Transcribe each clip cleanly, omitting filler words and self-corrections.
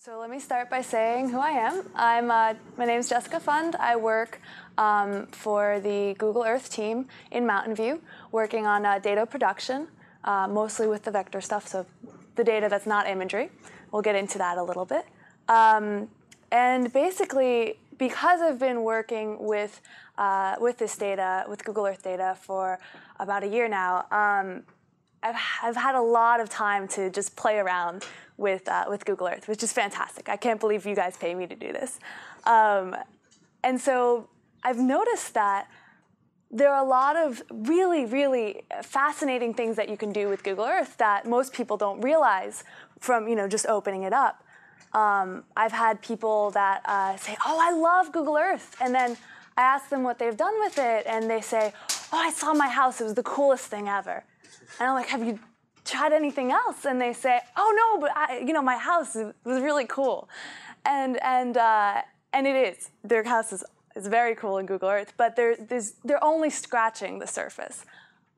So let me start by saying who I am. My name is Jessica Pfund. I work for the Google Earth team in Mountain View, working on data production, mostly with the vector stuff, so the data that's not imagery. We'll get into that a little bit. And basically, because I've been working with this data, with Google Earth data for about a year now, I've had a lot of time to just play around with Google Earth, which is fantastic. I can't believe you guys pay me to do this. And so I've noticed that there are a lot of really, really fascinating things that you can do with Google Earth that most people don't realize from just opening it up. I've had people that say, "Oh, I love Google Earth," and then I ask them what they've done with it, and they say, "Oh, I saw my house. It was the coolest thing ever." And I'm like, "Have you tried anything else?" And they say, "Oh no, but my house was really cool," and it is. Their house is very cool in Google Earth, but they're only scratching the surface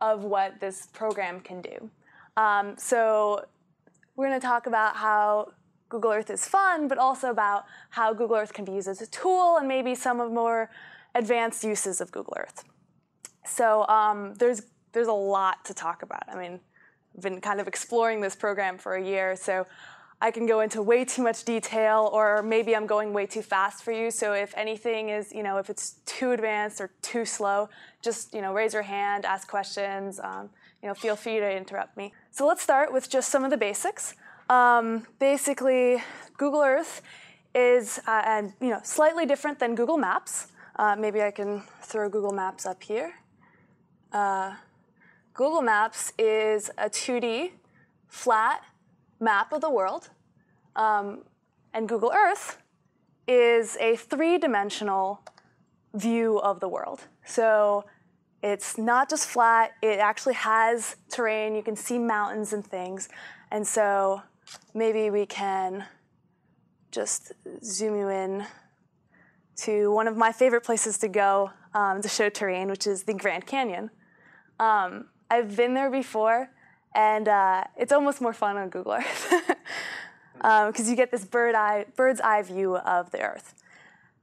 of what this program can do. So we're going to talk about how Google Earth is fun, but also about how Google Earth can be used as a tool and maybe some of more advanced uses of Google Earth. So there's a lot to talk about. I mean, I've been kind of exploring this program for a year, so I can go into way too much detail, or maybe I'm going way too fast for you. So if anything is, if it's too advanced or too slow, just raise your hand, ask questions. Feel free to interrupt me. So let's start with just some of the basics. Basically, Google Earth is slightly different than Google Maps. Maybe I can throw Google Maps up here. Google Maps is a 2D flat map of the world, and Google Earth is a 3-dimensional view of the world. So it's not just flat, it actually has terrain. You can see mountains and things. And so maybe we can just zoom you in to one of my favorite places to go to show terrain, which is the Grand Canyon. I've been there before, and it's almost more fun on Google Earth because you get this bird's eye view of the Earth.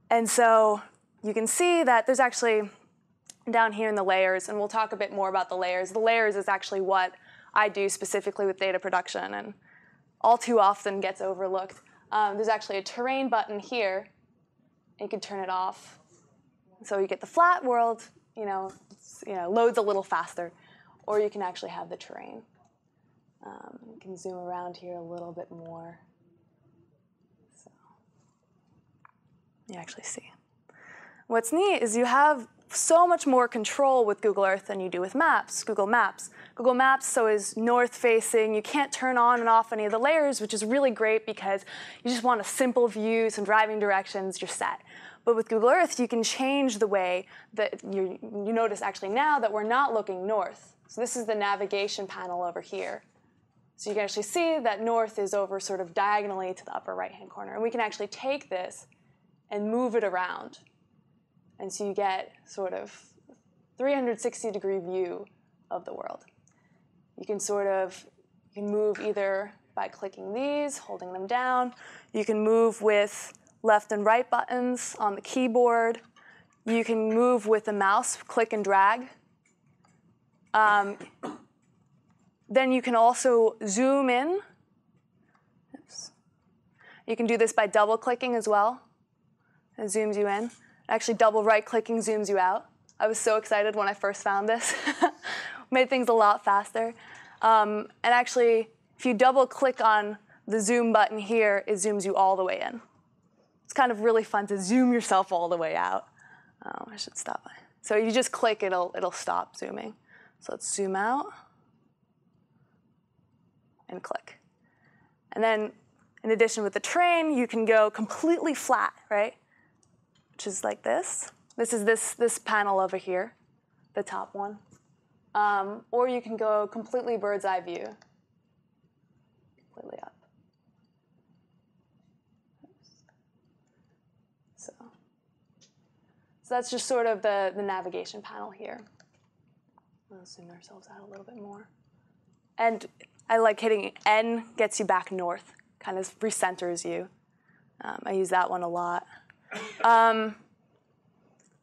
And so you can see that there's actually down here in the layers, and we'll talk a bit more about the layers. The layers is actually what I do specifically with data production, and all too often gets overlooked. There's actually a terrain button here, and you can turn it off. So you get the flat world, loads a little faster, or you can actually have the terrain. You can zoom around here a little bit more. So you actually see. What's neat is you have so much more control with Google Earth than you do with Maps, Google Maps. Google Maps is north-facing. You can't turn on and off any of the layers, which is really great because you just want a simple view, some driving directions, you're set. But with Google Earth, you can change the way that you notice actually now that we're not looking north. So this is the navigation panel over here. So you can actually see that north is over sort of diagonally to the upper right-hand corner. And we can actually take this and move it around. And so you get sort of 360-degree view of the world. You can move either by clicking these, holding them down. You can move with left and right buttons on the keyboard. You can move with the mouse, click and drag. Then you can also zoom in. Oops. You can do this by double-clicking as well. It zooms you in. Actually, double right-clicking zooms you out. I was so excited when I first found this. Made things a lot faster. And actually, if you double-click on the zoom button here, it zooms you all the way in. It's kind of really fun to zoom yourself all the way out. Oh, I should stop. So you just click, it'll stop zooming. So let's zoom out and click. And then, in addition with the terrain, you can go completely flat, right? Which is like this. This is this panel over here, the top one. Or you can go completely bird's eye view, completely up. So that's just sort of the navigation panel here. We'll zoom ourselves out a little bit more. And I like hitting N, gets you back north, kind of recenters you. I use that one a lot.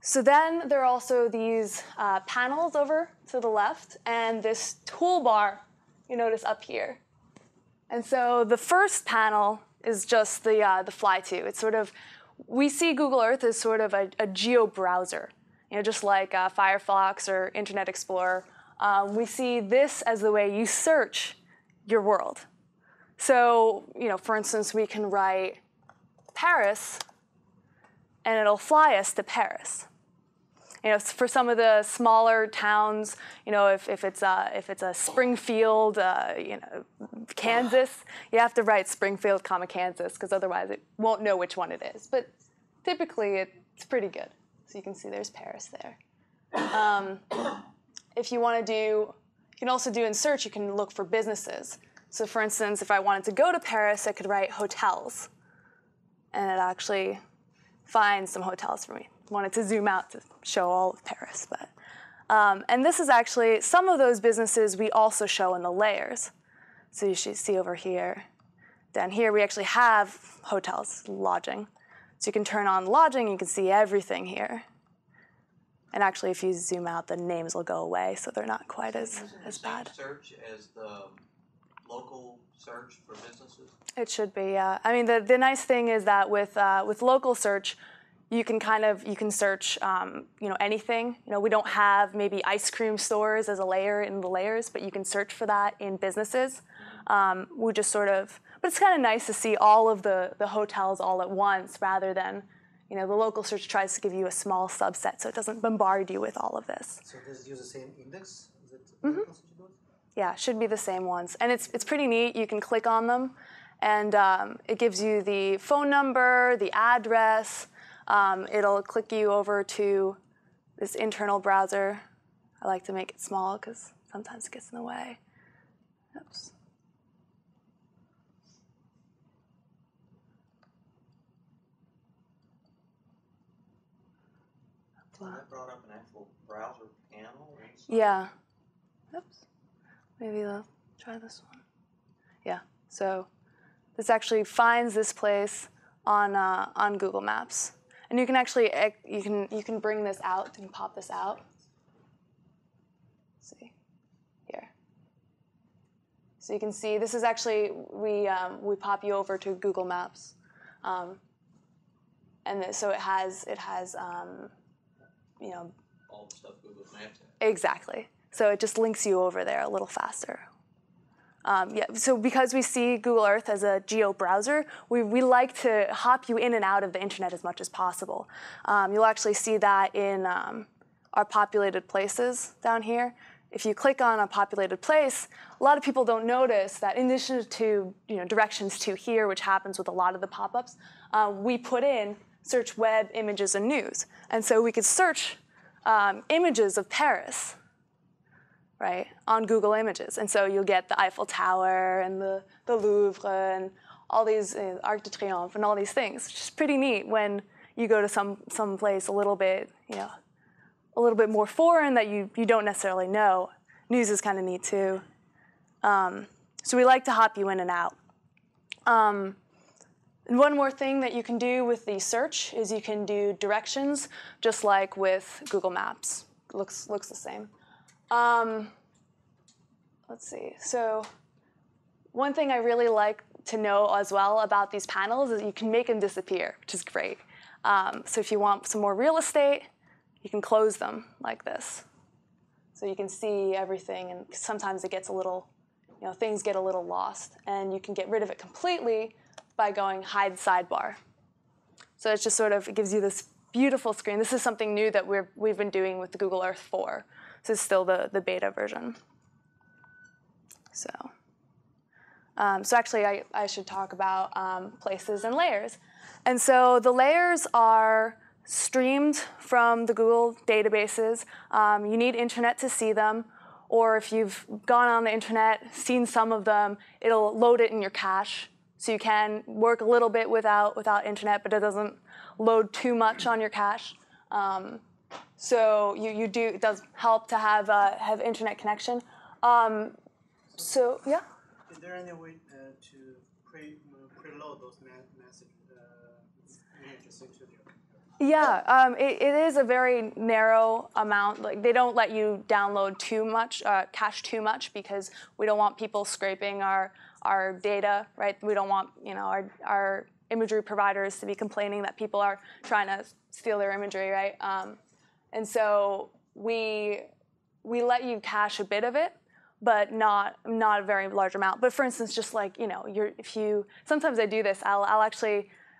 So then there are also these panels over to the left and this toolbar you notice up here. And so the first panel is just the fly to. It's sort of, we see Google Earth as sort of a geo browser, just like Firefox or Internet Explorer. We see this as the way you search your world. So, for instance, we can write Paris, and it'll fly us to Paris. For some of the smaller towns, if it's a Springfield, Kansas, you have to write Springfield, Kansas, because otherwise it won't know which one it is. But typically it's pretty good. So you can see there's Paris there. If you want to do, you can also do in search, you can look for businesses. So for instance, if I wanted to go to Paris, I could write hotels, and it actually finds some hotels for me. Wanted to zoom out to show all of Paris, but and this is actually some of those businesses we also show in the layers. So you should see over here, down here we actually have hotels, lodging. So you can turn on lodging, you can see everything here. And actually, if you zoom out, the names will go away, so they're not quite as bad. Search as the local search for businesses? It should be, yeah. I mean, the nice thing is that with local search, you can search anything. We don't have maybe ice cream stores as a layer in the layers, but you can search for that in businesses. We just but it's kind of nice to see all of the hotels all at once rather than, the local search tries to give you a small subset, so it doesn't bombard you with all of this. So does it use the same index? Is it Yeah, it should be the same ones. And it's pretty neat. You can click on them, and it gives you the phone number, the address. It'll click you over to this internal browser. I like to make it small because sometimes it gets in the way. Oops. So that brought up an actual browser panel? Yeah. Oops. Maybe I'll try this one. Yeah. So this actually finds this place on Google Maps. And you can actually, you can bring this out, you can pop this out. Let's see, here. So you can see, this is actually, we pop you over to Google Maps. So it has all the stuff Google Maps has. Exactly. So it just links you over there a little faster. So because we see Google Earth as a geo browser, we like to hop you in and out of the internet as much as possible. You'll actually see that in our populated places down here. If you click on a populated place, a lot of people don't notice that in addition to directions to here, which happens with a lot of the pop-ups, we put in search web, images, and news. And so we could search images of Paris, right, on Google Images. And so you'll get the Eiffel Tower and the Louvre and all these, Arc de Triomphe and all these things, which is pretty neat when you go to some place a little bit more foreign that you don't necessarily know. News is kind of neat too. So we like to hop you in and out. And one more thing that you can do with the search is you can do directions, just like with Google Maps. Looks the same. Let's see. So one thing I really like to know as well about these panels is you can make them disappear, which is great. So if you want some more real estate, you can close them like this. So you can see everything, and sometimes it gets a little, things get a little lost. And you can get rid of it completely by going hide sidebar. So it's just it gives you this beautiful screen. This is something new that we've been doing with the Google Earth 4. This is still the beta version. So actually, I should talk about places and layers. And so the layers are streamed from the Google databases. You need internet to see them. Or if you've gone on the internet, seen some of them, it'll load it in your cache. So you can work a little bit without internet, but it doesn't load too much on your cache. So it does help to have internet connection. So yeah. Is there any way to preload those interesting to do. Yeah, it is a very narrow amount. Like they don't let you download too much, cache too much, because we don't want people scraping our data, right? We don't want our imagery providers to be complaining that people are trying to steal their imagery, right? And so we let you cache a bit of it, but not a very large amount. But for instance, just like sometimes I do this.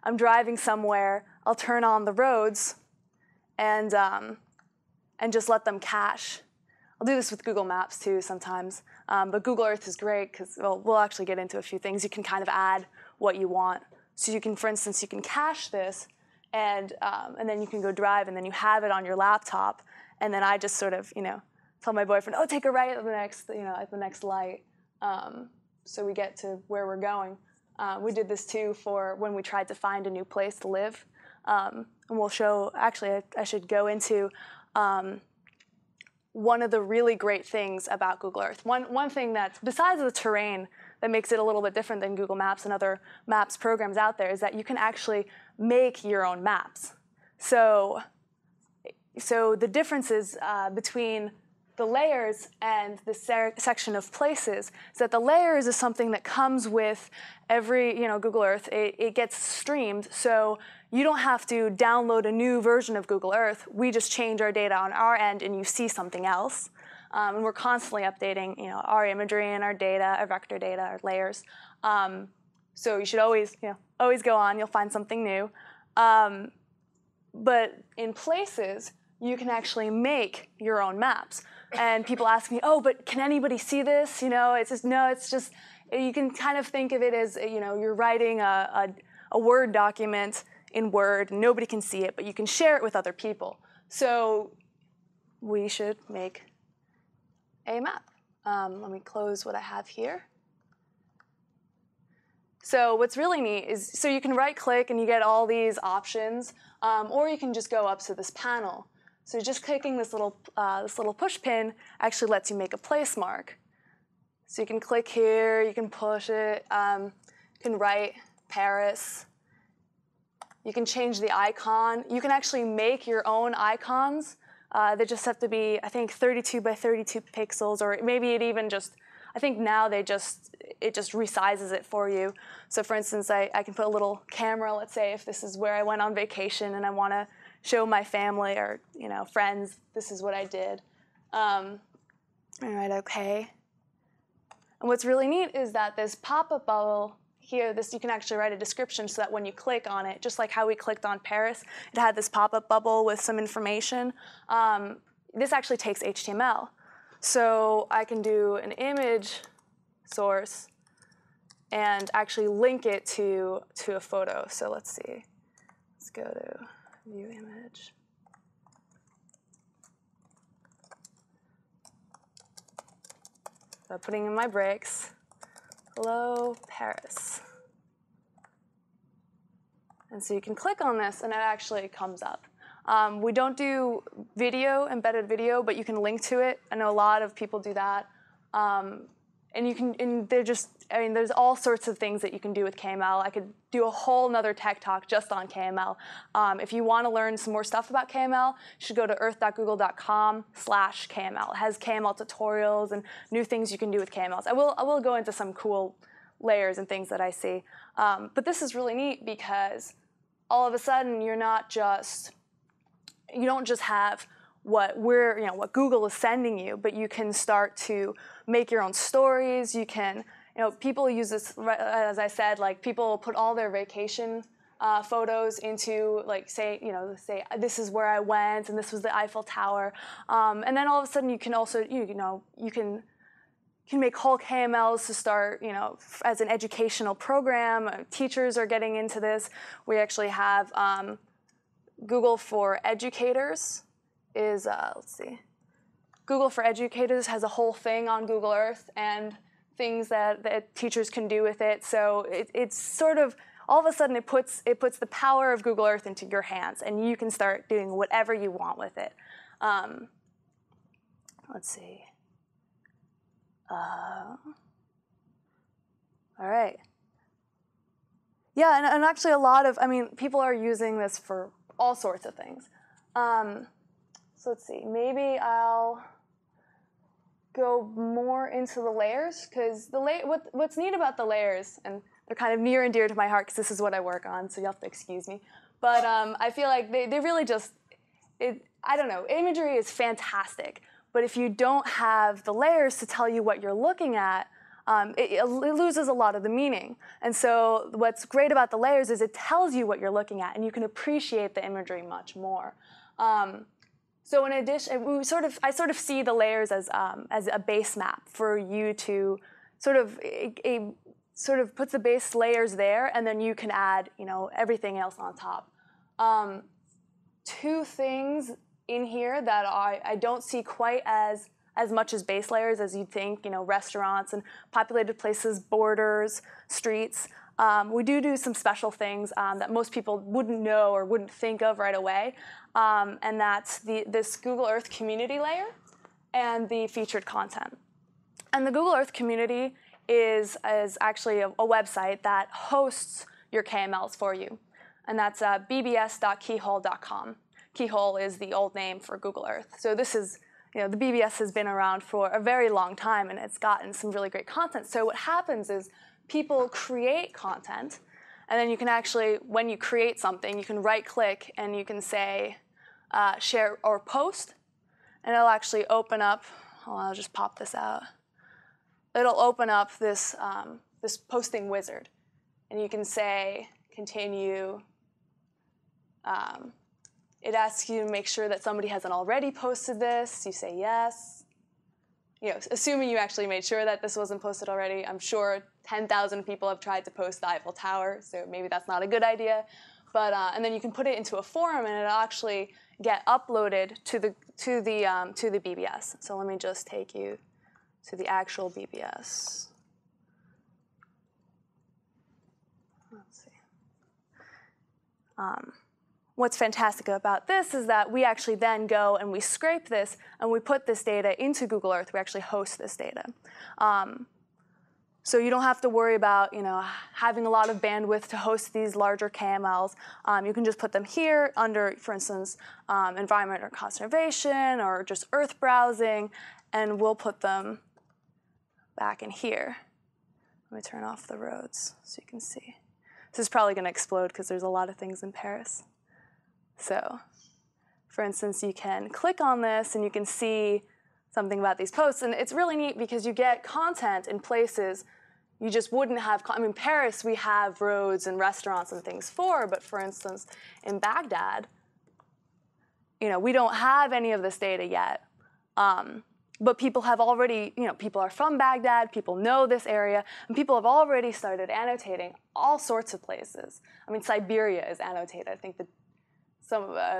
I'm driving somewhere. I'll turn on the roads, and just let them cache. I'll do this with Google Maps too sometimes. But Google Earth is great because we'll actually get into a few things. You can kind of add what you want. So you can, for instance, you can cache this, and then you can go drive, and then you have it on your laptop. And then I just sort of tell my boyfriend, oh, take a right at the next light. So we get to where we're going. We did this too for when we tried to find a new place to live. And we'll show, actually, I should go into one of the really great things about Google Earth. One thing that's, besides the terrain, that makes it a little bit different than Google Maps and other maps programs out there is that you can actually make your own maps. So the differences between the layers and the section of places is that the layers is something that comes with every Google Earth. It gets streamed, so you don't have to download a new version of Google Earth. We just change our data on our end, and you see something else. And we're constantly updating our imagery and our data, our vector data, our layers. So you should always go on. You'll find something new. But in places, you can actually make your own maps. And people ask me, oh, but can anybody see this? It's just you can kind of think of it as you're writing a Word document in Word. Nobody can see it, but you can share it with other people. So we should make a map. Let me close what I have here. So what's really neat is, so you can right-click and you get all these options, or you can just go up to this panel. So just clicking this little push pin actually lets you make a place mark. So you can click here, you can push it, you can write Paris. You can change the icon. You can actually make your own icons. They just have to be, I think, 32 by 32 pixels, or maybe it even just, I think now it just resizes it for you. So for instance, I can put a little camera, let's say if this is where I went on vacation and I want to show my family or friends, this is what I did. All right, okay. And what's really neat is that this pop-up bubble here, you can actually write a description so that when you click on it, just like how we clicked on Paris, it had this pop-up bubble with some information. This actually takes HTML. So I can do an image source and actually link it to a photo. So let's see. Let's go to view image. So putting in my breaks. Hello, Paris. And so you can click on this, and it actually comes up. We don't do video, embedded video, but you can link to it. I know a lot of people do that. And you can, and there's all sorts of things that you can do with KML. I could do a whole nother tech talk just on KML. If you want to learn some more stuff about KML, you should go to earth.google.com/KML. It has KML tutorials and new things you can do with KMLs. I will go into some cool layers and things that I see. But this is really neat because all of a sudden you don't just have what Google is sending you, but you can start to make your own stories. You can, people use this, as I said, like people put all their vacation photos into, like, say this is where I went and this was the Eiffel Tower, and then all of a sudden you can also, you can make whole KMLs to start, as an educational program. Teachers are getting into this. We actually have Google for Educators is, let's see. Google for Educators has a whole thing on Google Earth and things that teachers can do with it. So it's sort of, all of a sudden it puts the power of Google Earth into your hands, and you can start doing whatever you want with it. Let's see. All right. Yeah, and actually a lot of, people are using this for all sorts of things. So let's see, maybe I'll go more into the layers, because what's neat about the layers, and they're kind of near and dear to my heart because this is what I work on, so you'll have to excuse me. But I feel like they really just, I don't know, imagery is fantastic, but if you don't have the layers to tell you what you're looking at, it loses a lot of the meaning. And so what's great about the layers is it tells you what you're looking at, and you can appreciate the imagery much more. So in addition, I sort of see the layers as a base map for you to sort of puts the base layers there, and then you can add everything else on top. Two things in here that I don't see quite as much as base layers as you'd think, restaurants and populated places, borders, streets. We do some special things that most people wouldn't know or wouldn't think of right away, and that's this Google Earth community layer and the featured content. And the Google Earth community is actually a website that hosts your KMLs for you, and that's bbs.keyhole.com. Keyhole is the old name for Google Earth. So this is, the BBS has been around for a very long time, and it's gotten some really great content. So what happens is people create content, and then you can actually, when you create something, you can right-click and you can say share or post, and it'll actually open up. I'll just pop this out. It'll open up this this posting wizard, and you can say continue. It asks you to make sure that somebody hasn't already posted this. You say yes. Assuming you actually made sure that this wasn't posted already. I'm sure 10,000 people have tried to post the Eiffel Tower, so maybe that's not a good idea. But and then you can put it into a forum, and it'll actually get uploaded to the BBS. So let me just take you to the actual BBS. Let's see. What's fantastic about this is that we actually then go and we scrape this and we put this data into Google Earth. We actually host this data. So you don't have to worry about having a lot of bandwidth to host these larger KMLs. You can just put them here under, for instance, environment or conservation or just Earth browsing, and we'll put them back in here. Let me turn off the roads so you can see. This is probably going to explode because there's a lot of things in Paris. So, for instance, you can click on this and you can see something about these posts. And it's really neat because you get content in places you just wouldn't have. Paris we have roads and restaurants and things for, but for instance, in Baghdad, we don't have any of this data yet. But people have already, people are from Baghdad, people know this area, and people have already started annotating all sorts of places. Siberia is annotated. I think that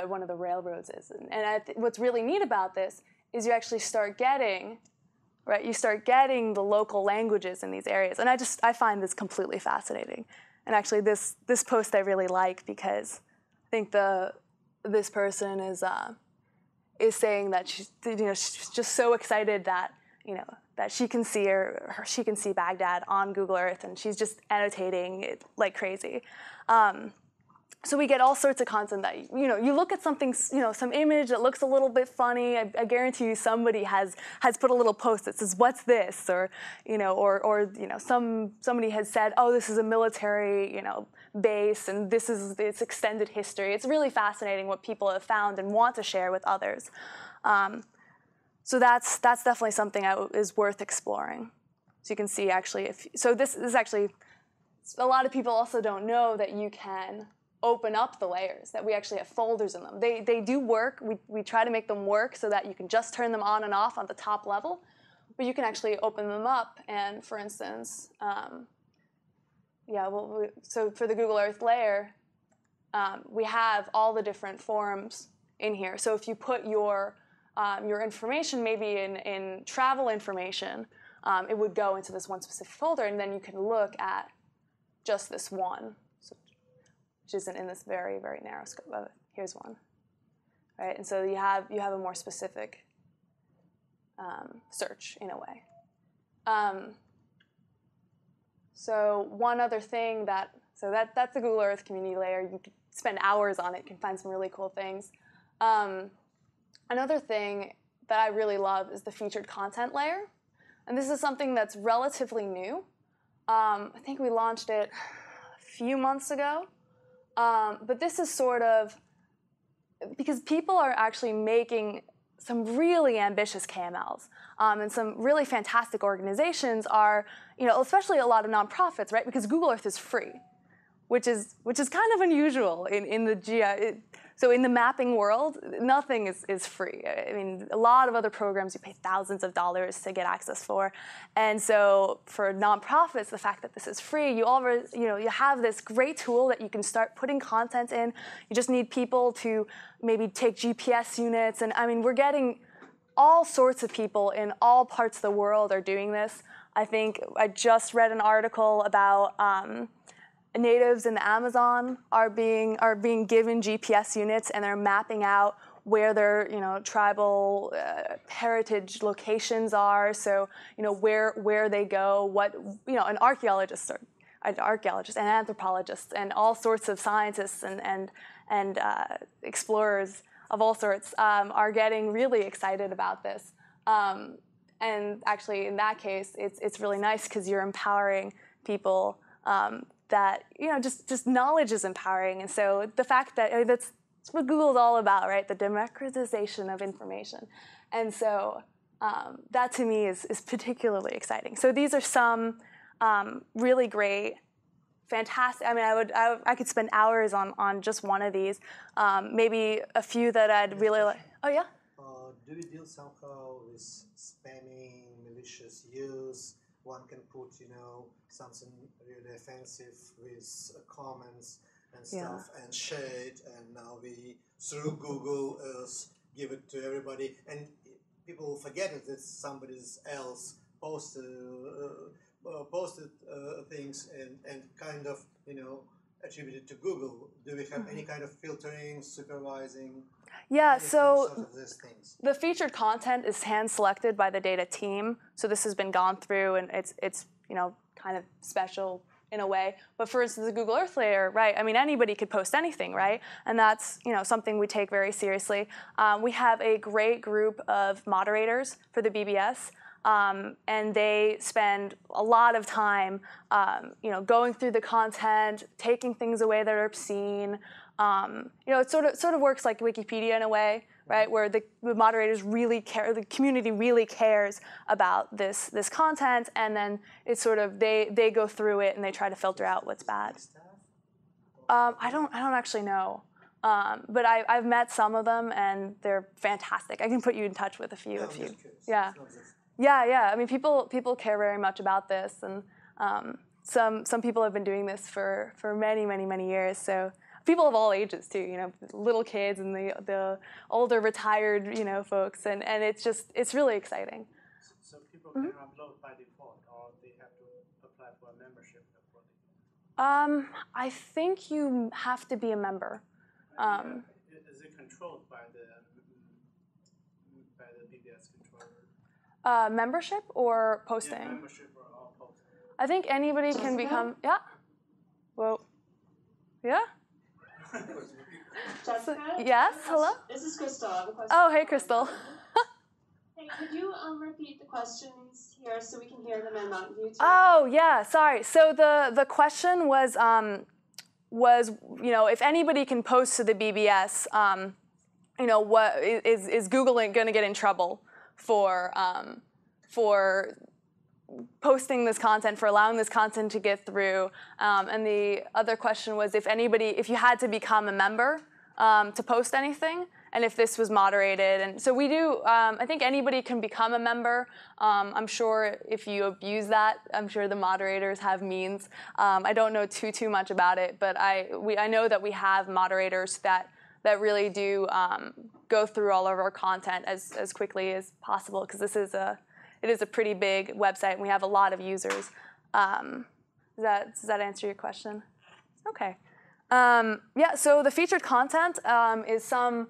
one of the railroads is. And what's really neat about this is you actually start getting, right? You start getting the local languages in these areas. And I find this completely fascinating. And actually, this post I really like because I think this person is saying that she's just so excited that that she can see she can see Baghdad on Google Earth, and she's just annotating it like crazy. So we get all sorts of content that you look at something, some image that looks a little bit funny. I guarantee you somebody has put a little post that says, "What's this?" or somebody has said, "Oh, this is a military base, and this is its extended history." It's really fascinating what people have found and want to share with others. So that's definitely something that is worth exploring. So you can see actually, this is actually, a lot of people also don't know that you can open up the layers, that we actually have folders in them. They do work. We try to make them work so that you can just turn them on and off on the top level, but you can actually open them up. And for instance, so for the Google Earth layer, we have all the different forums in here. So if you put your information maybe in travel information, it would go into this one specific folder, and then you can look at just this one, which isn't in this very, very narrow scope of it. Here's one, right? And so you have a more specific search in a way. So one other thing that So that's the Google Earth community layer. You can spend hours on it. You can find some really cool things. Another thing that I really love is the featured content layer. And this is something that's relatively new. I think we launched it a few months ago. But this is sort of, because people are actually making some really ambitious KMLs. And some really fantastic organizations are, especially a lot of nonprofits, right? Because Google Earth is free, which is kind of unusual in the so in the mapping world, nothing is free. I mean, a lot of other programs you pay thousands of dollars to get access for, and so for nonprofits, the fact that this is free, you have this great tool that you can start putting content in. You just need people to maybe take GPS units, and I mean, we're getting all sorts of people in all parts of the world are doing this. I think I just read an article about natives in the Amazon are being given GPS units, and they're mapping out where their tribal heritage locations are. So where they go, what an archaeologist and anthropologists and all sorts of scientists and explorers of all sorts are getting really excited about this. And actually, in that case, it's really nice because you're empowering people. That just knowledge is empowering, and so the fact that that's what Google's all about, right? The democratization of information, and so that to me is particularly exciting. So these are some really great, fantastic. I mean, I could spend hours on just one of these. Maybe a few that I'd really like. Oh yeah. Do you deal somehow with spamming, malicious use? One can put, something really offensive with comments and stuff and share it, and now we, through Google Earth, give it to everybody. And people forget it that somebody else posted things and kind of, attributed to Google. Do we have any kind of filtering, supervising? Yeah, so sort of these things? The featured content is hand-selected by the data team. So this has been gone through, and it's kind of special in a way. But for instance, the Google Earth layer, right? I mean, anybody could post anything, right? And that's something we take very seriously. We have a great group of moderators for the BBS. And they spend a lot of time, going through the content, taking things away that are obscene. It sort of works like Wikipedia in a way, right? Where the moderators really care, the community really cares about this content, and then it's sort of they go through it and they try to filter out what's bad. I don't actually know. But I've met some of them, and they're fantastic. I can put you in touch with a few if you. Yeah. Yeah. I mean, people care very much about this, and some people have been doing this for many years. So people of all ages too. Little kids and the older retired folks, and it's really exciting. So people can upload by default, or they have to apply for a membership before they can? I think you have to be a member. Is it controlled by the BBS controller? Membership or posting? Yeah, membership or all posting. I think anybody can become. Yeah. Whoa. Yeah. Jessica? Yes. Hello. This is Crystal. I have a question. Oh, hey, Crystal. Hey, could you repeat the questions here so we can hear them in Mountain View too? Oh, yeah. Sorry. So the question was if anybody can post to the BBS, what is Google going to get in trouble for posting this content, for allowing this content to get through? And the other question was if you had to become a member to post anything, and if this was moderated. And so we do, I think anybody can become a member. I'm sure if you abuse that, I'm sure the moderators have means. I don't know too much about it, but I know that we have moderators that really do go through all of our content as quickly as possible, because it is a pretty big website, and we have a lot of users. Does that answer your question? Okay. Yeah, so the featured content is some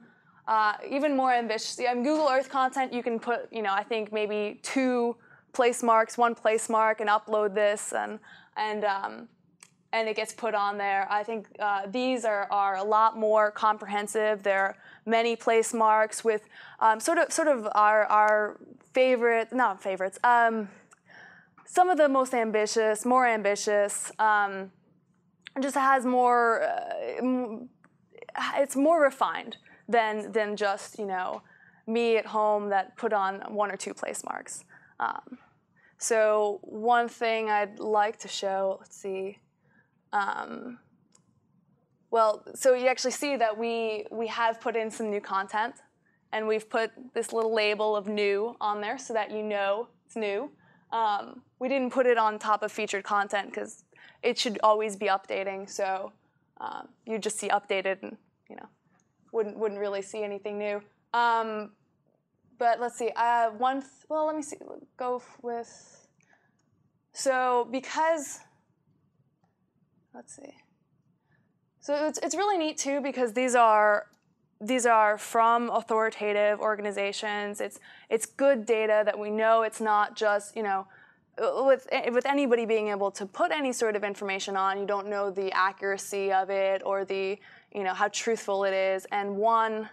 even more ambitious. In Google Earth content, you can put, I think maybe 2 place marks, 1 place mark, and upload this. And and it gets put on there. I think these are a lot more comprehensive. There are many place marks with sort of our favorite, not favorites, some of the most ambitious, more ambitious. Just has more. It's more refined than just me at home that put on 1 or 2 place marks. So one thing I'd like to show. Let's see. Well, so you actually see that we have put in some new content, and we've put this little label of new on there so that you know it's new. We didn't put it on top of featured content because it should always be updating. So you just see updated, and wouldn't really see anything new. But let's see. Well, let me see. Go with. So because. Let's see. So it's really neat too because these are from authoritative organizations. It's good data that we know. It's not just with anybody being able to put any sort of information on. You don't know the accuracy of it or the how truthful it is. And one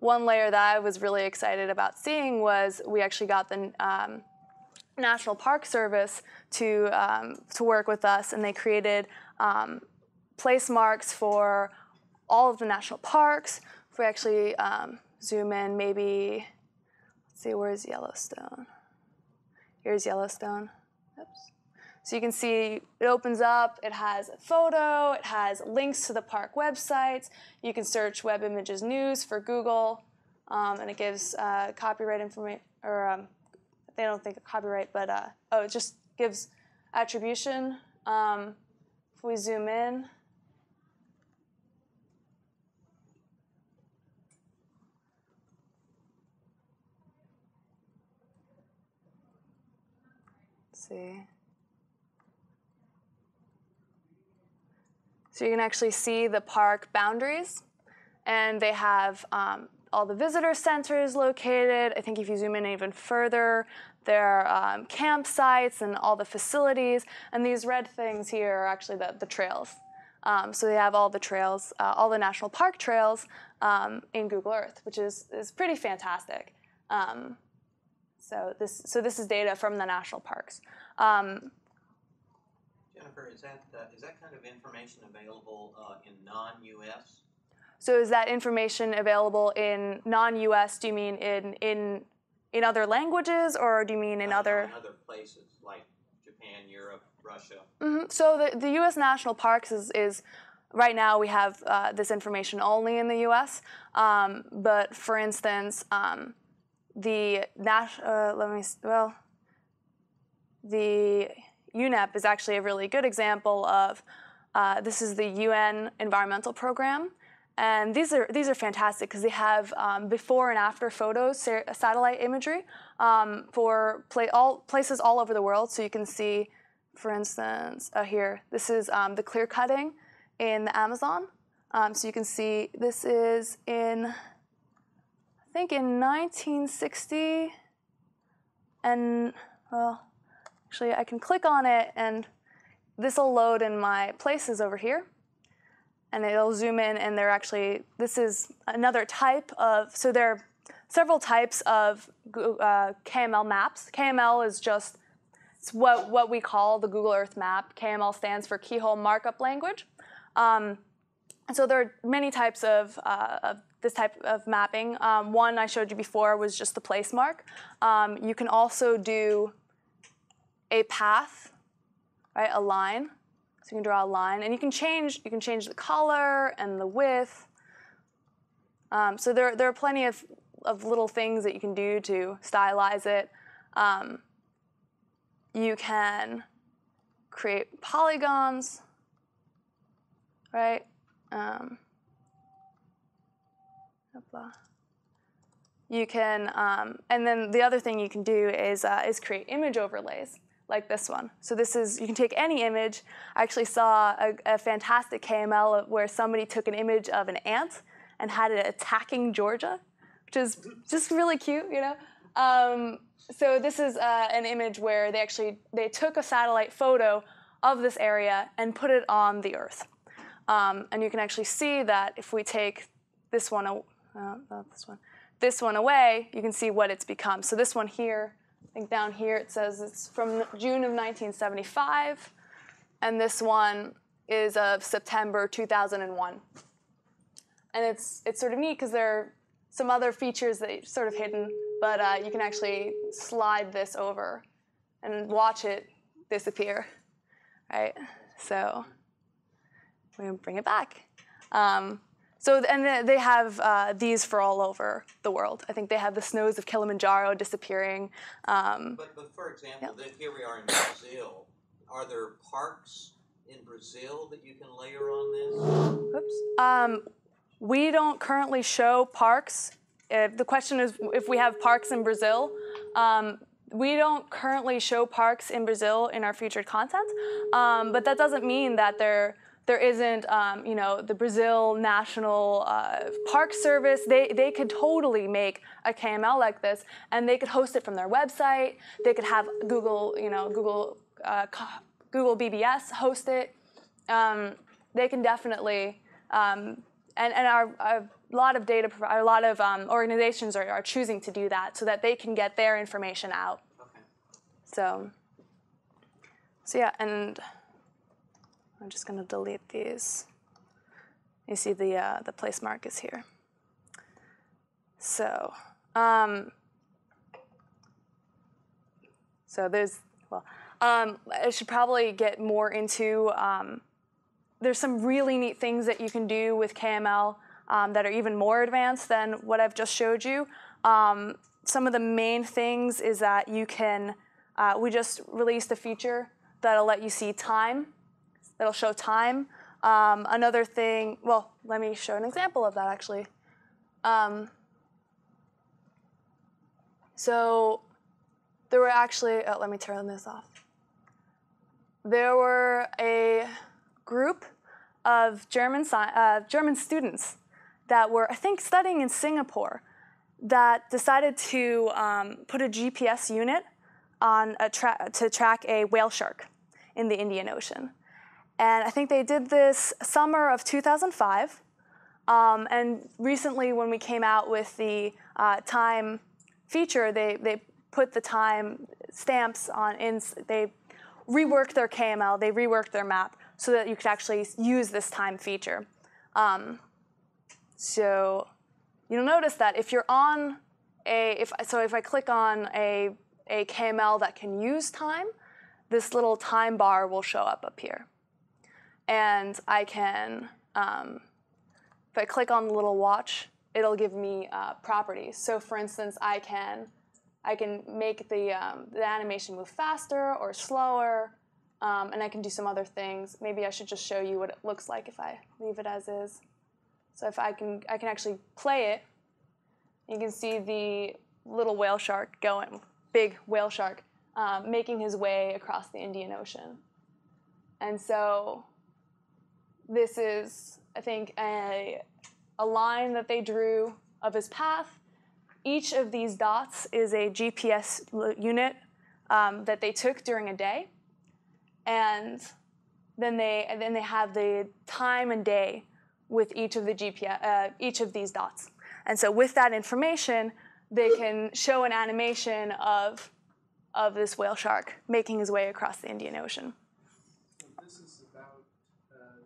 layer that I was really excited about seeing was we actually got the National Park Service to work with us, and they created place marks for all of the national parks. If we actually zoom in, maybe, let's see, where's Yellowstone? Here's Yellowstone. Oops. So you can see it opens up, it has a photo, it has links to the park websites. You can search web images news for Google, and it gives copyright information, or they don't think of copyright, but it just gives attribution. If we zoom in, let's see. So you can actually see the park boundaries, and they have all the visitor centers located. I think if you zoom in even further, there are campsites and all the facilities. And these red things here are actually the trails. So they have all the trails, all the national park trails in Google Earth, which is pretty fantastic. So this is data from the national parks. Jennifer, is that kind of information available in non-U.S.? So is that information available in non-U.S.? Do you mean in other languages, or do you mean in other places like Japan, Europe, Russia? Mm-hmm. So the U.S. national parks is right now we have this information only in the U.S. But for instance, the UNEP is actually a really good example of. This is the UN Environmental Program. And these are fantastic because they have before and after photos, satellite imagery for places all over the world. So you can see, for instance, here, this is the clear cutting in the Amazon. So you can see this is I think in 1960. And, well, actually I can click on it and this will load in my places over here. And it'll zoom in, and this is another type of, so there are several types of KML maps. KML is just what we call the Google Earth map. KML stands for Keyhole Markup Language. And so there are many types of this type of mapping. One I showed you before was just the place mark. You can also do a path, right, a line. So you can draw a line, and you can change the color and the width. So there are plenty of little things that you can do to stylize it. You can create polygons, right? You can, and then the other thing you can do is create image overlays. Like this one. So you can take any image. I actually saw a fantastic KML where somebody took an image of an ant and had it attacking Georgia, which is just really cute, So this is an image where they took a satellite photo of this area and put it on the Earth. And you can actually see that if we take this one, this one away, you can see what it's become. So this one here, I think down here it says it's from June of 1975, and this one is of September 2001. And it's sort of neat because there are some other features that are sort of hidden, but you can actually slide this over and watch it disappear, right? So we're going to bring it back. And they have these for all over the world. I think they have the snows of Kilimanjaro disappearing. But for example, here we are in Brazil. Are there parks in Brazil that you can layer on this? Oops. We don't currently show parks. The question is if we have parks in Brazil. We don't currently show parks in Brazil in our featured content, but that doesn't mean that there isn't, the Brazil National Park Service. They could totally make a KML like this, and they could host it from their website. They could have Google BBS host it. They can definitely, and a lot of organizations are choosing to do that so that they can get their information out. Okay. So yeah, and I'm just going to delete these. You see the place mark is here. So there's, I should probably get more into, there's some really neat things that you can do with KML that are even more advanced than what I've just showed you. Some of the main things is that you can, we just released a feature that'll let you see time. That'll show time. Another thing, well, let me show an example of that actually. So there were actually, let me turn this off. There were a group of German students that were, I think, studying in Singapore that decided to put a GPS unit on to track a whale shark in the Indian Ocean. And I think they did this summer of 2005. And recently when we came out with the time feature, they put the time stamps on, they reworked their KML, they reworked their map so that you could actually use this time feature. So you'll notice that if you're on if I click on a KML that can use time, this little time bar will show up here. And I can, if I click on the little watch, it'll give me properties. So for instance, I can make the animation move faster or slower, and I can do some other things. Maybe I should just show you what it looks like if I leave it as is. So if I can actually play it, you can see the little whale shark going, big whale shark, making his way across the Indian Ocean. And so this is, I think, a line that they drew of his path. Each of these dots is a GPS unit that they took during a day. And then they have the time and day with each of the each of these dots. And so with that information, they can show an animation of this whale shark making his way across the Indian Ocean. So this is about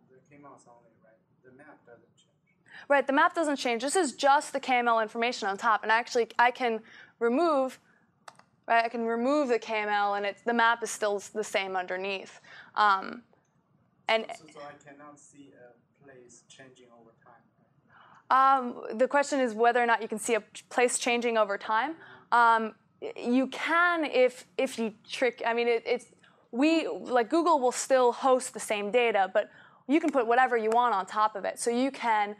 the KMLs only, right? The map doesn't change. Right, the map doesn't change. This is just the KML information on top. And actually, I can remove the KML, and the map is still the same underneath. So I cannot see a place changing over time. The question is whether or not you can see a place changing over time. You can if you trick. I mean, Google will still host the same data, but you can put whatever you want on top of it. So you can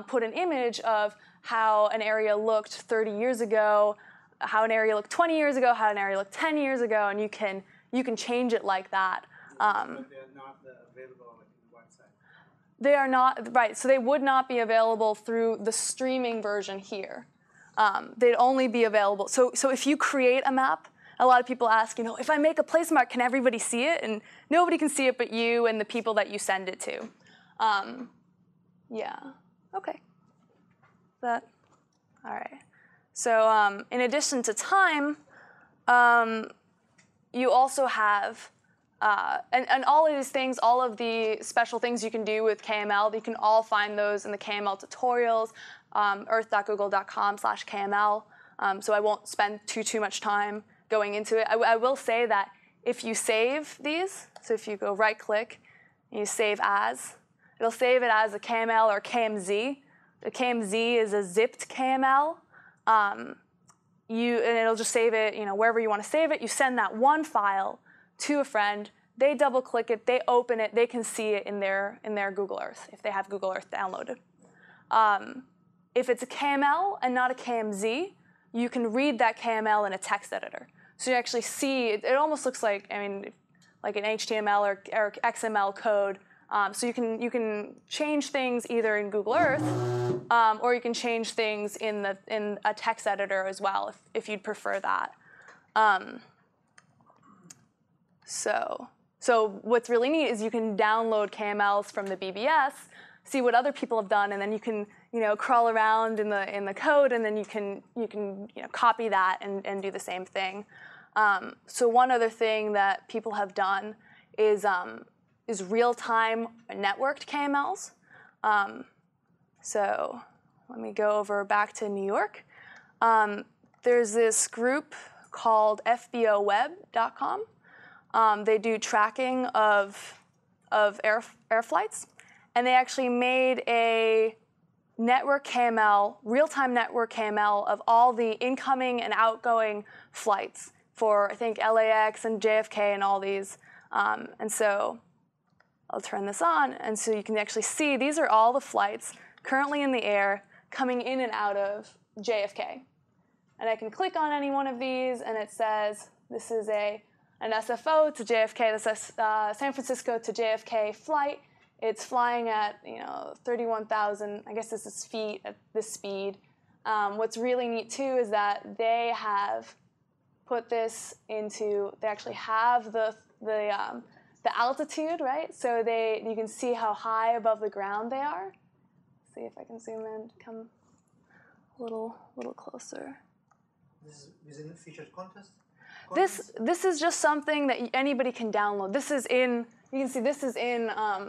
put an image of how an area looked 30 years ago, how an area looked 20 years ago, how an area looked 10 years ago, and you can change it like that. But they're not available on the website. They are not, right, so they would not be available through the streaming version here. They'd only be available, so if you create a map, a lot of people ask, if I make a place mark, can everybody see it? And nobody can see it but you and the people that you send it to. Yeah, okay. All right. So in addition to time, you also have, and all of these things, all of the special things you can do with KML, you can all find those in the KML tutorials, earth.google.com/KML. So I won't spend too much time going into it. I will say that if you save these, so if you go right-click and you save as, it'll save it as a KML or KMZ. The KMZ is a zipped KML. And it'll just save it, wherever you want to save it. You send that one file to a friend. They double-click it. They open it. They can see it in their Google Earth if they have Google Earth downloaded. If it's a KML and not a KMZ, you can read that KML in a text editor. So you actually see it. It almost looks like like an HTML or XML code. So you can change things either in Google Earth, or you can change things in a text editor as well if you'd prefer that. So what's really neat is you can download KMLs from the BBS, see what other people have done, and then you can crawl around in the code, and then you can copy that and do the same thing. So one other thing that people have done is real-time networked KMLs. So let me go over back to New York. There's this group called FBOweb.com. They do tracking of air flights, and they actually made a network KML, real-time network KML of all the incoming and outgoing flights for, I think, LAX and JFK and all these. And so I'll turn this on, and so you can actually see these are all the flights currently in the air coming in and out of JFK. And I can click on any one of these, and it says this is an SFO to JFK. This is San Francisco to JFK flight. It's flying at 31,000. I guess this is feet at this speed. What's really neat too is that they have put this into. They actually have the altitude, right? So you can see how high above the ground they are. Let's see if I can zoom in, come a little closer. This is in featured contest? This is just something that anybody can download. This is in, you can see this is in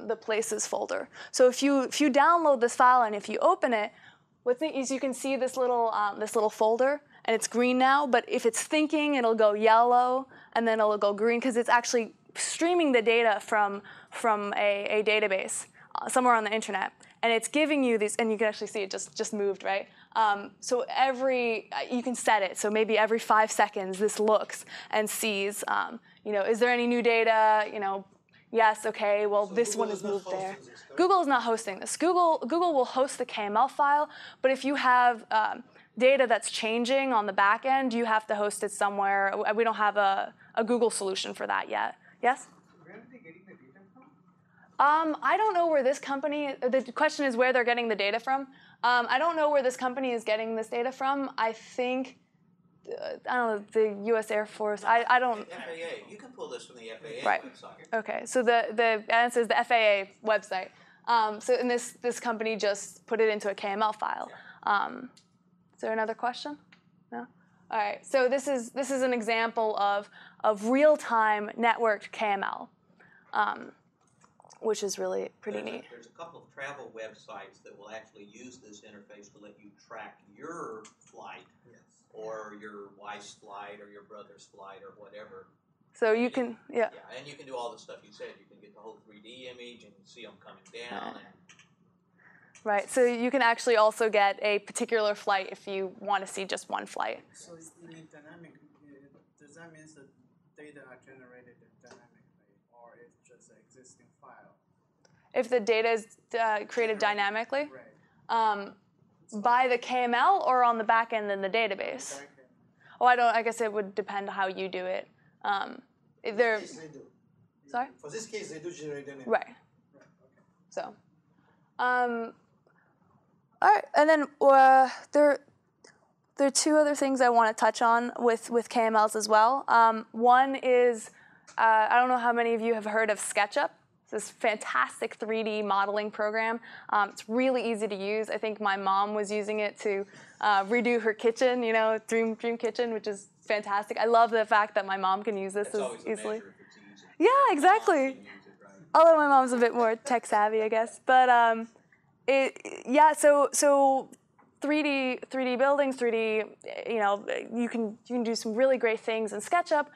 the Places folder. So if you download this file and if you open it, what's neat is you can see this little folder, and it's green now. But if it's thinking, it'll go yellow, and then it'll go green because it's actually streaming the data from a database somewhere on the internet, and it's giving you these, and you can actually see it just moved, right? So you can set it, so maybe every 5 seconds this looks and sees, is there any new data? Yes, okay, well so this Google one is moved there. Google is not hosting this. Google will host the KML file, but if you have data that's changing on the back end, you have to host it somewhere. We don't have a Google solution for that yet. Yes? Where are they getting the data from? I don't know where this company, the question is where they're getting the data from. I don't know where this company is getting this data from. I think, I don't know, the U.S. Air Force. I don't. FAA. You can pull this from the FAA right. website. Okay, so the answer is the FAA website. And this company just put it into a KML file. Is there another question? No? All right, so this is an example of real-time networked KML, which is really pretty neat. There's a couple of travel websites that will actually use this interface to let you track your flight, or your wife's flight, or your brother's flight, or whatever. So you can, Yeah, and you can do all the stuff you said. You can get the whole 3D image and see them coming down. Right, so you can actually also get a particular flight if you want to see just one flight. So it's dynamic. Does that mean that data are generated dynamically, or it's just an existing file? If the data is created dynamically, right. By the KML or on the back end in the database? Oh, I guess it would depend on how you do it. For this case, they do. Sorry? For this case, they do generate dynamic. Right. Okay. So. All right, and then there are two other things I want to touch on with KMLs as well. One is, I don't know how many of you have heard of SketchUp. It's this fantastic 3D modeling program. It's really easy to use. I think my mom was using it to redo her kitchen, you know, dream kitchen, which is fantastic. I love the fact that my mom can use this as easily. If it's easy. Yeah, exactly. Although my mom's a bit more tech savvy, I guess. But yeah, so 3D buildings, 3D, you know, you can do some really great things in SketchUp.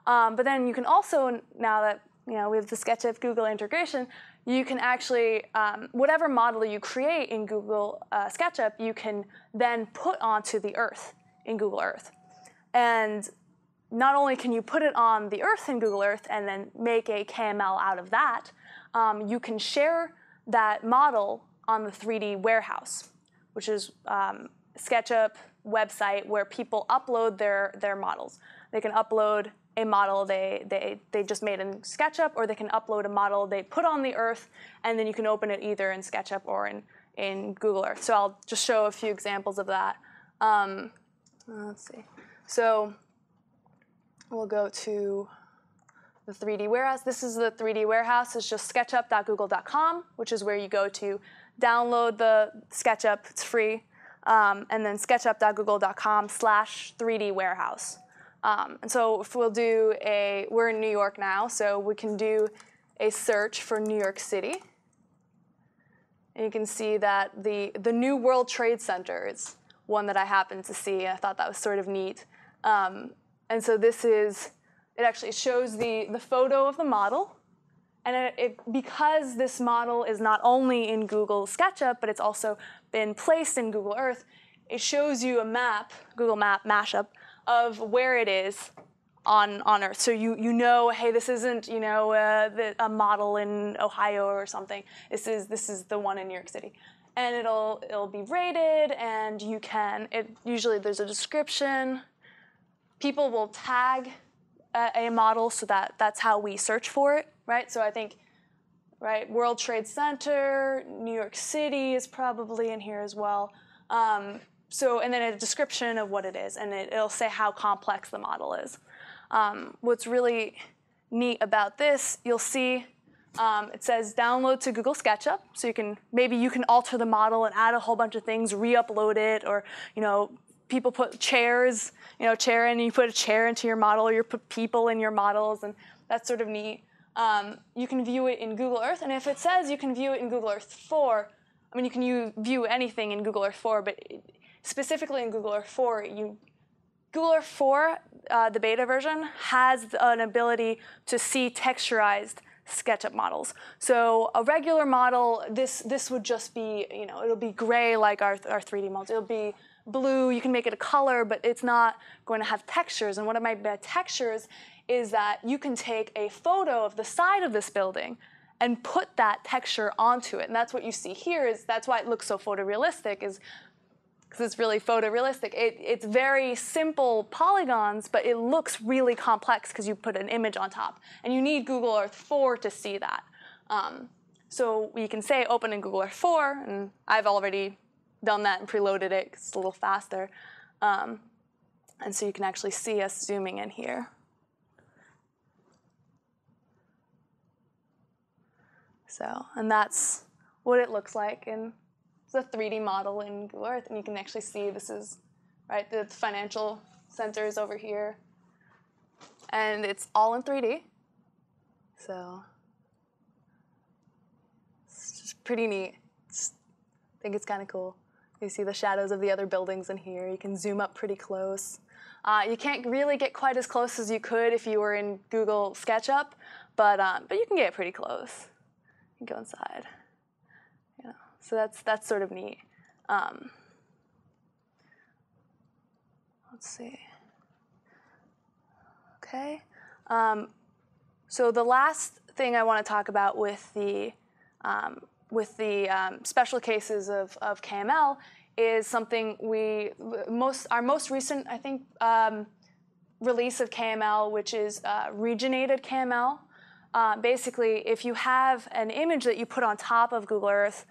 But then you can also, now that you know we have the SketchUp Google integration, you can actually whatever model you create in Google SketchUp, you can then put onto the Earth in Google Earth. And not only can you put it on the Earth in Google Earth and then make a KML out of that, you can share that model on the 3D warehouse, which is SketchUp website where people upload their models. They can upload a model they just made in SketchUp, or they can upload a model they put on the Earth, and then you can open it either in SketchUp or in Google Earth. So I'll just show a few examples of that. Let's see. So we'll go to the 3D warehouse. This is the 3D warehouse. It's just sketchup.google.com, which is where you go to download the SketchUp. It's free. And then sketchup.google.com/3D warehouse. And so if we'll do we're in New York now, so we can do a search for New York City. And you can see that the new World Trade Center is one that I happened to see. I thought that was sort of neat. And so this is, it actually shows the photo of the model. And because this model is not only in Google SketchUp, but it's also been placed in Google Earth, it shows you a map, Google Map mashup, of where it is on Earth. So you know, hey, this isn't a model in Ohio or something. This is the one in New York City, and it'll be rated, and you can. Usually there's a description. People will tag a model, so that's how we search for it, right? So I think, right, World Trade Center, New York City is probably in here as well. And then a description of what it is, and it'll say how complex the model is. What's really neat about this, you'll see it says download to Google SketchUp, so maybe you can alter the model and add a whole bunch of things, re-upload it, or people put chairs, chair in, and you put a chair into your model, or you put people in your models, and that's sort of neat. You can view it in Google Earth, and if it says you can view it in Google Earth 4, I mean, you can view anything in Google Earth 4, but specifically in Google Earth 4, Google Earth 4, the beta version, has an ability to see texturized SketchUp models. So a regular model, this would just be, it'll be gray like our 3D models. It'll be blue. You can make it a color, but it's not going to have textures. And what it might be textures is that you can take a photo of the side of this building and put that texture onto it. And that's what you see here. That's why it looks so photorealistic, is because it's really photorealistic. It's very simple polygons, but it looks really complex because you put an image on top. And you need Google Earth 4 to see that. So we can say open in Google Earth 4, and I've already done that and preloaded it because it's a little faster. And so you can actually see us zooming in here. So, and that's what it looks like in the 3D model in Google Earth, and you can actually see this is, right, the financial center is over here, and it's all in 3D. So it's just pretty neat. I think it's kind of cool. You see the shadows of the other buildings in here. You can zoom up pretty close. You can't really get quite as close as you could if you were in Google SketchUp, but you can get pretty close. You can go inside. So that's sort of neat. Let's see. Okay. So the last thing I want to talk about with the special cases of KML is something our most recent, I think, release of KML, which is regionated KML. Basically, if you have an image that you put on top of Google Earth,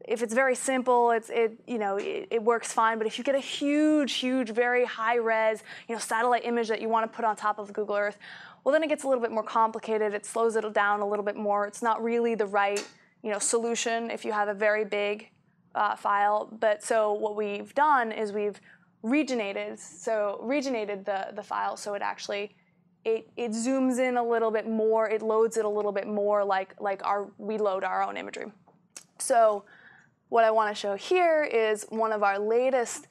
if it's very simple, it works fine. But if you get a huge, very high-res, satellite image that you want to put on top of Google Earth, well, then it gets a little bit more complicated. It slows it down a little bit more. It's not really the right, solution if you have a very big file. But so what we've done is we've regionated the file so it actually it zooms in a little bit more. It loads it a little bit more like we load our own imagery. So what I want to show here is one of our latest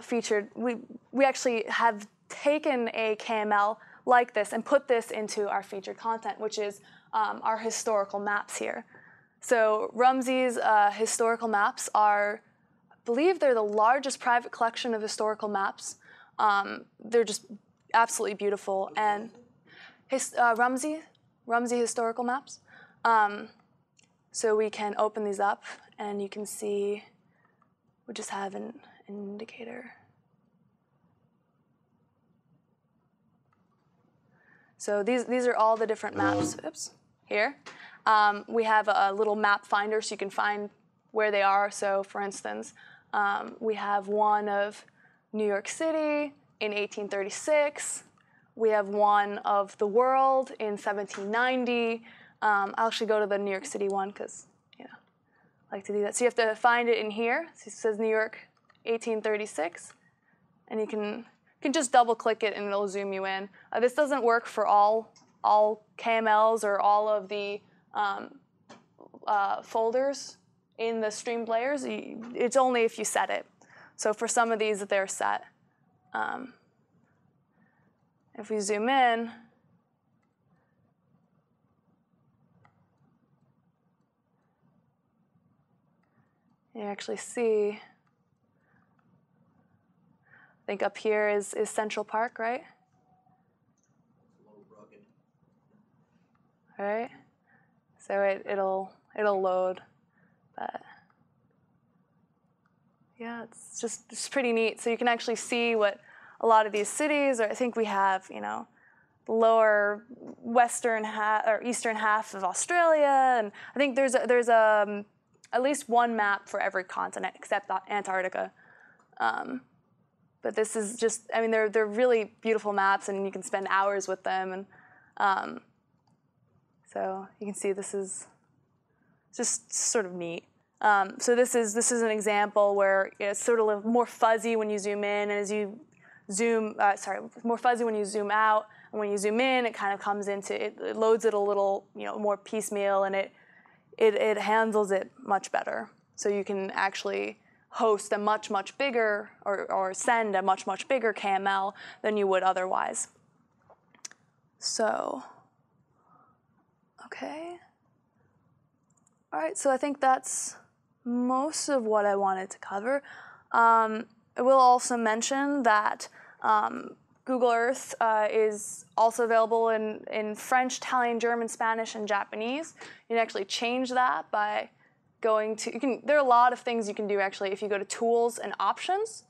featured. We actually have taken a KML like this and put this into our featured content, which is our historical maps here. So Rumsey's historical maps are, I believe they're the largest private collection of historical maps. They're just absolutely beautiful. And Rumsey historical maps. So we can open these up, and you can see we just have an indicator. So these are all the different maps. Oops, here. We have a little map finder so you can find where they are. So for instance, we have one of New York City in 1836. We have one of the world in 1790. I'll actually go to the New York City one because I like to do that. So you have to find it in here. So it says New York 1836. And you can just double click it and it'll zoom you in. This doesn't work for all KMLs or all of the folders in the streamed layers. It's only if you set it. So for some of these, they're set. If we zoom in, you actually see, I think up here is Central Park, right? It's a little rugged. All right. So it'll load, but yeah, it's pretty neat. So you can actually see what a lot of these cities, or I think we have, the lower western half or eastern half of Australia, and I think there's at least one map for every continent except Antarctica. But this is just, they're really beautiful maps, and you can spend hours with them, and so you can see this is just sort of neat. So this is an example where it's sort of a little more fuzzy when you zoom in, and as you more fuzzy when you zoom out, and when you zoom in, it kind of comes into it loads it a little more piecemeal, and it handles it much better. So you can actually host a much bigger or send a much bigger KML than you would otherwise. So, okay. All right, so I think that's most of what I wanted to cover. I will also mention that Google Earth is also available in French, Italian, German, Spanish, and Japanese. You can actually change that by going to, there are a lot of things you can do actually if you go to Tools and Options.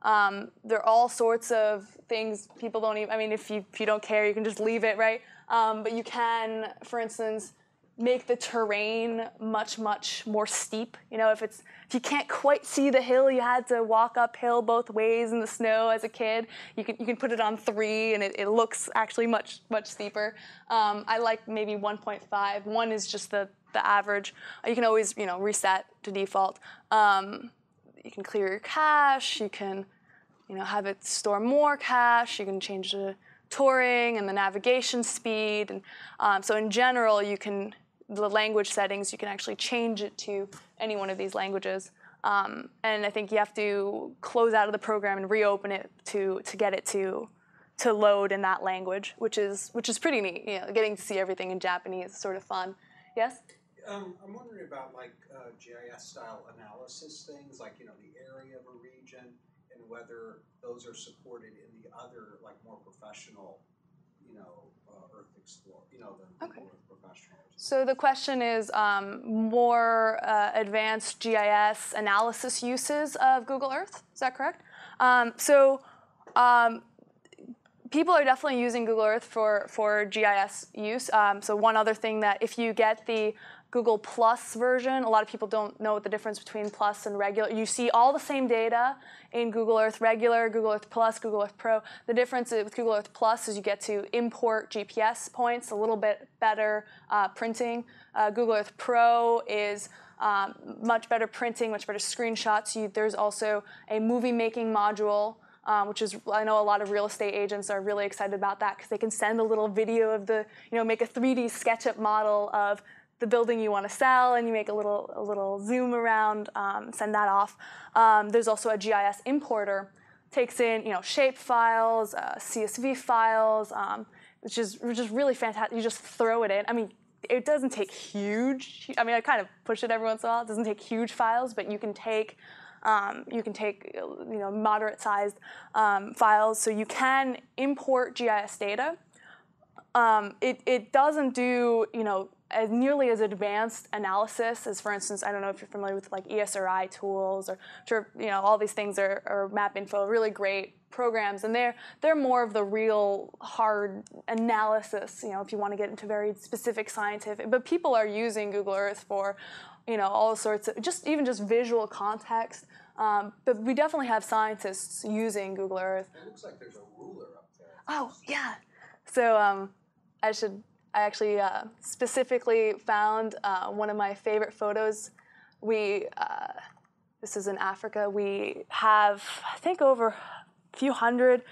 There are all sorts of things people don't even, if you don't care, you can just leave it, right? But you can, for instance, make the terrain much more steep. If you can't quite see the hill, you had to walk uphill both ways in the snow as a kid, you can put it on 3 and it looks actually much steeper. I like maybe 1.5. 1 is just the average. You can always reset to default. You can clear your cache. You can have it store more cache. You can change the touring and the navigation speed. And so in general, the language settings, you can actually change it to any one of these languages. And I think you have to close out of the program and reopen it to get it to load in that language, which is pretty neat. Getting to see everything in Japanese is sort of fun. Yes? I'm wondering about GIS style analysis things, like the area of a region, and whether those are supported in the other more professional, Earth Explorer, the Okay. Earth professionals. So the question is more advanced GIS analysis uses of Google Earth. Is that correct? People are definitely using Google Earth for GIS use. So one other thing that if you get the Google Plus version. A lot of people don't know what the difference between Plus and regular. You see all the same data in Google Earth Regular, Google Earth Plus, Google Earth Pro. The difference with Google Earth Plus is you get to import GPS points, a little bit better printing. Google Earth Pro is much better printing, much better screenshots. There's also a movie making module, which is, I know a lot of real estate agents are really excited about that because they can send a little video of the, make a 3D SketchUp model of the building you want to sell, and you make a little zoom around, send that off. There's also a GIS importer, takes in shape files, CSV files, which is really fantastic. You just throw it in. I mean, it doesn't take huge. I mean, I kind of push it every once in a while. It doesn't take huge files, but you can take moderate-sized files. So you can import GIS data. It doesn't do as nearly as advanced analysis as, for instance, I don't know if you're familiar with like ESRI tools, or sure, all these things are MapInfo, really great programs, and they're more of the real hard analysis. If you want to get into very specific scientific, but people are using Google Earth for, all sorts of just visual context. But we definitely have scientists using Google Earth. It looks like there's a ruler up there. Oh yeah, so I actually specifically found one of my favorite photos. This is in Africa. We have, I think, over a few hundred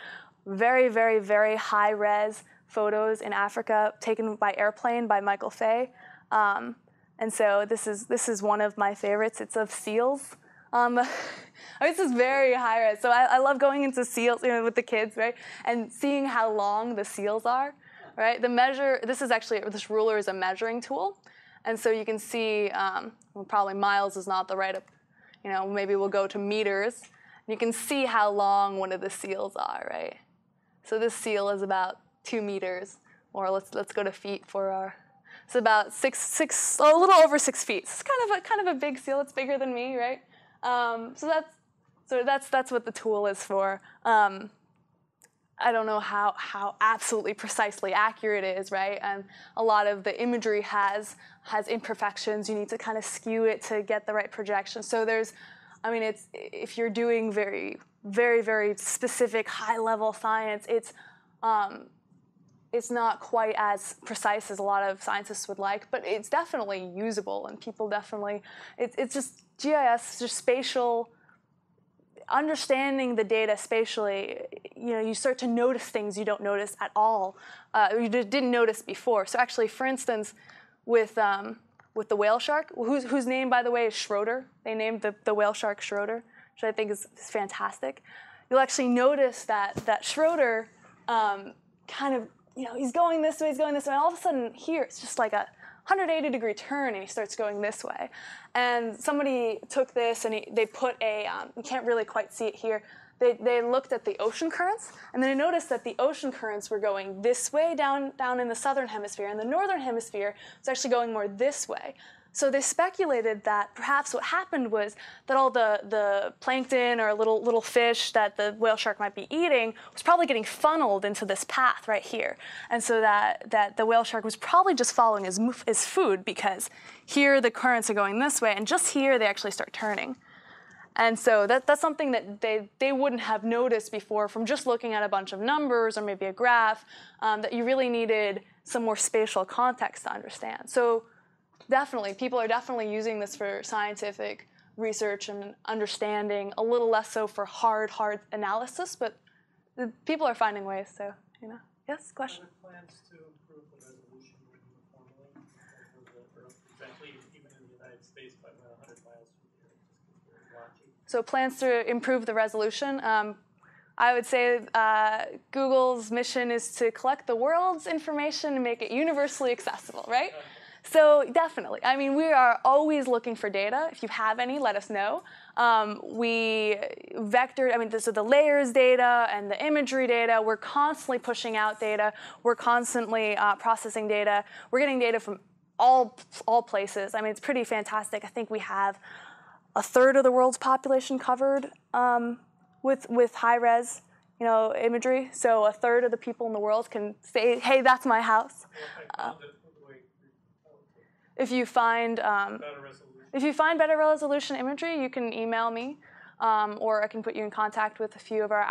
very, very, very high-res photos in Africa taken by airplane by Michael Fay. And so this is one of my favorites. It's of seals. This is very high-res. So I love going into seals with the kids, right, and seeing how long the seals are. Right, this ruler is a measuring tool, and so you can see, probably miles is not the right, maybe we'll go to meters. You can see how long one of the seals are, right? So this seal is about 2 meters, or let's go to feet for our. It's about a little over 6 feet. It's kind of a big seal. It's bigger than me, right? So that's what the tool is for. I don't know how absolutely precisely accurate it is, right? And a lot of the imagery has imperfections. You need to kind of skew it to get the right projection. So if you're doing very, very, very specific high-level science, it's not quite as precise as a lot of scientists would like, but it's definitely usable, and people definitely, it's just GIS, just spatial. Understanding the data spatially, you start to notice things you don't notice at all, you didn't notice before. So actually, for instance, with the whale shark, whose name, by the way, is Schroeder. They named the whale shark Schroeder, which I think is fantastic. You'll actually notice that Schroeder kind of, he's going this way, and all of a sudden here, it's just like a 180-degree turn, and he starts going this way. And somebody took this, and they put you can't really quite see it here, they looked at the ocean currents, and then they noticed that the ocean currents were going this way down in the southern hemisphere, and the northern hemisphere was actually going more this way. So they speculated that perhaps what happened was that all the plankton or little fish that the whale shark might be eating was probably getting funneled into this path right here. And so that the whale shark was probably just following his food, because here the currents are going this way, and just here they actually start turning. And so that's something that they wouldn't have noticed before from just looking at a bunch of numbers or maybe a graph, that you really needed some more spatial context to understand. So definitely, people are definitely using this for scientific research and understanding, a little less so for hard analysis, but people are finding ways, so, Yes, question? Are there plans to improve the resolution formally of the Earth, exactly, even in the United States, by 100 miles from here, just because we're watching? So plans to improve the resolution. I would say Google's mission is to collect the world's information and make it universally accessible, right? So definitely. I mean, we are always looking for data. If you have any, let us know. We vector, so the layers data and the imagery data, we're constantly pushing out data. We're constantly processing data. We're getting data from all places. I mean, it's pretty fantastic. I think we have a third of the world's population covered with high-res, imagery. So a third of the people in the world can say, hey, that's my house. if you find Better resolution. if you find better resolution imagery, you can email me, or I can put you in contact with a few of our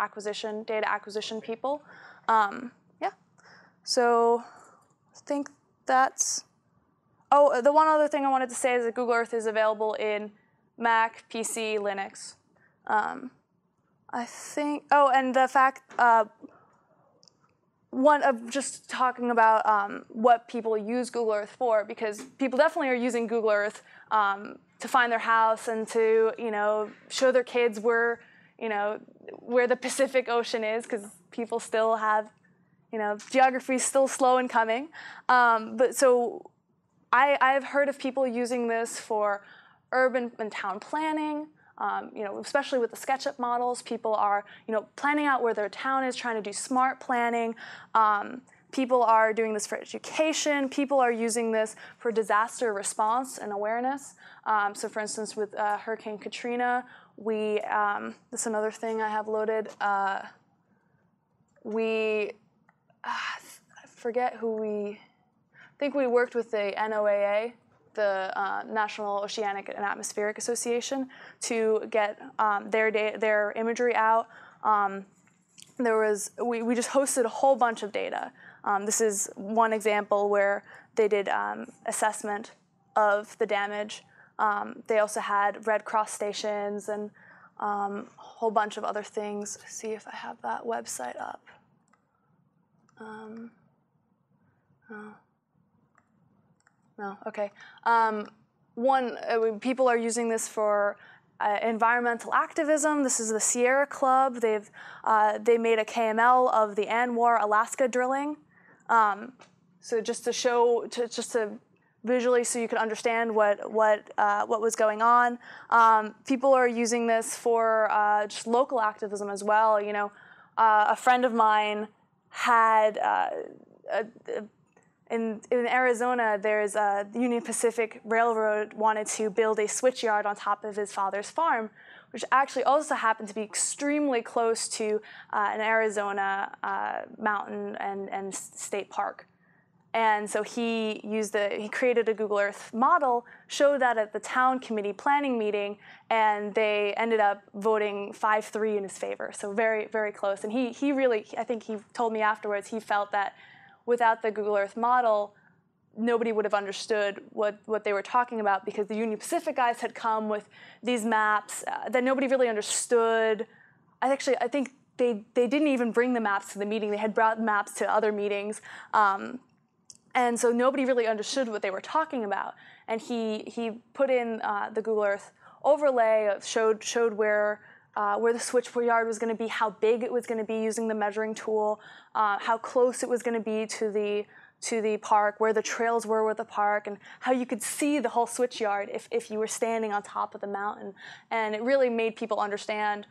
data acquisition people. Yeah. So I think that's. Oh, the one other thing I wanted to say is that Google Earth is available in Mac, PC, Linux. I think. Oh, and the fact. One of just talking about what people use Google Earth for, because people definitely are using Google Earth to find their house and to show their kids where the Pacific Ocean is, because people still have geography is still slow in coming. But so I've heard of people using this for urban and town planning. Especially with the SketchUp models, people are, planning out where their town is, trying to do smart planning. People are doing this for education. People are using this for disaster response and awareness. So for instance, with Hurricane Katrina, this is another thing I have loaded. I forget I think we worked with the NOAA, the National Oceanic and Atmospheric Association, to get their imagery out. We just hosted a whole bunch of data. This is one example where they did assessment of the damage. They also had Red Cross stations and a whole bunch of other things. Let's see if I have that website up. No, okay. People are using this for environmental activism. This is the Sierra Club. They made a KML of the ANWR Alaska drilling. So just to visually, so you could understand what was going on. People are using this for just local activism as well. A friend of mine had in Arizona, there's the Union Pacific Railroad wanted to build a switchyard on top of his father's farm, which actually also happened to be extremely close to an Arizona mountain and state park. And so he created a Google Earth model, showed that at the town committee planning meeting, and they ended up voting 5-3 in his favor. So very, very close. And he really, I think he told me afterwards, he felt that without the Google Earth model, nobody would have understood what they were talking about, because the Union Pacific guys had come with these maps that nobody really understood. I think they didn't even bring the maps to the meeting. They had brought maps to other meetings. And so nobody really understood what they were talking about. And he put in the Google Earth overlay, showed where the switchyard was going to be, how big it was going to be using the measuring tool, how close it was going to be to the park, where the trails were with the park, and how you could see the whole switchyard if you were standing on top of the mountain. And it really made people understand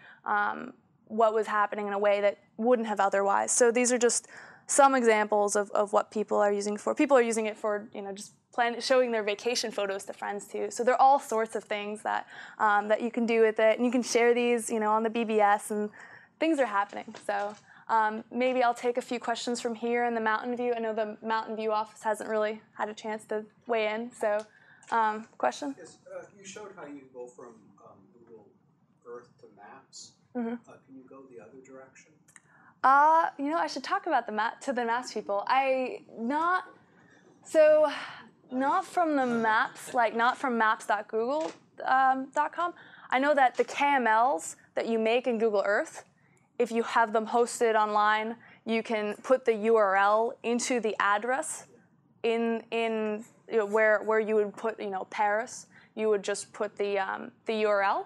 what was happening in a way that wouldn't have otherwise. So these are just some examples of what people are using for. People are using it for just showing their vacation photos to friends too. So there are all sorts of things that you can do with it, and you can share these on the BBS, and things are happening. So maybe I'll take a few questions from here in the Mountain View. I know the Mountain View office hasn't really had a chance to weigh in. So question? Yes, you showed how you go from Google Earth to Maps. Mm-hmm. Can you go the other direction? I should talk about the maps people. Not from the maps, not from maps.google.com. I know that the KMLs that you make in Google Earth, if you have them hosted online, you can put the URL into the address in where you would put Paris. You would just put the URL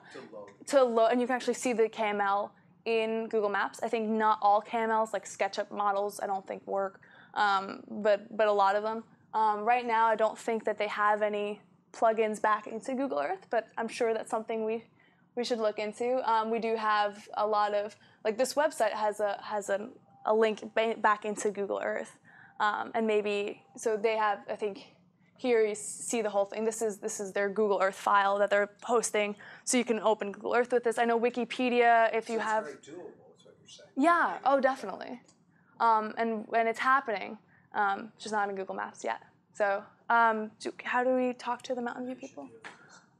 to load, and you can actually see the KML in Google Maps. I think not all KMLs, like SketchUp models, I don't think work, but a lot of them. Right now, I don't think that they have any plugins back into Google Earth, but I'm sure that's something we should look into. We do have a lot of, this website has a link back into Google Earth, and maybe, so they have, I think, here you see the whole thing. This is their Google Earth file that they're posting, so you can open Google Earth with this. I know Wikipedia, if you have. It's very doable, is what you're saying. Yeah. Oh, definitely. And it's happening. Just not in Google Maps yet. So how do we talk to the Mountain View people?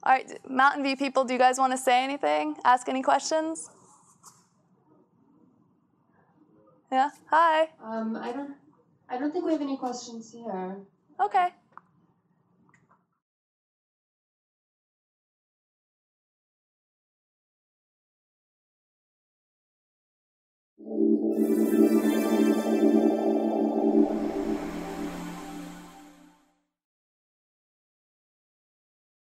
All right, Mountain View people, do you guys want to say anything? Ask any questions? Yeah, hi. I don't think we have any questions here. Okay.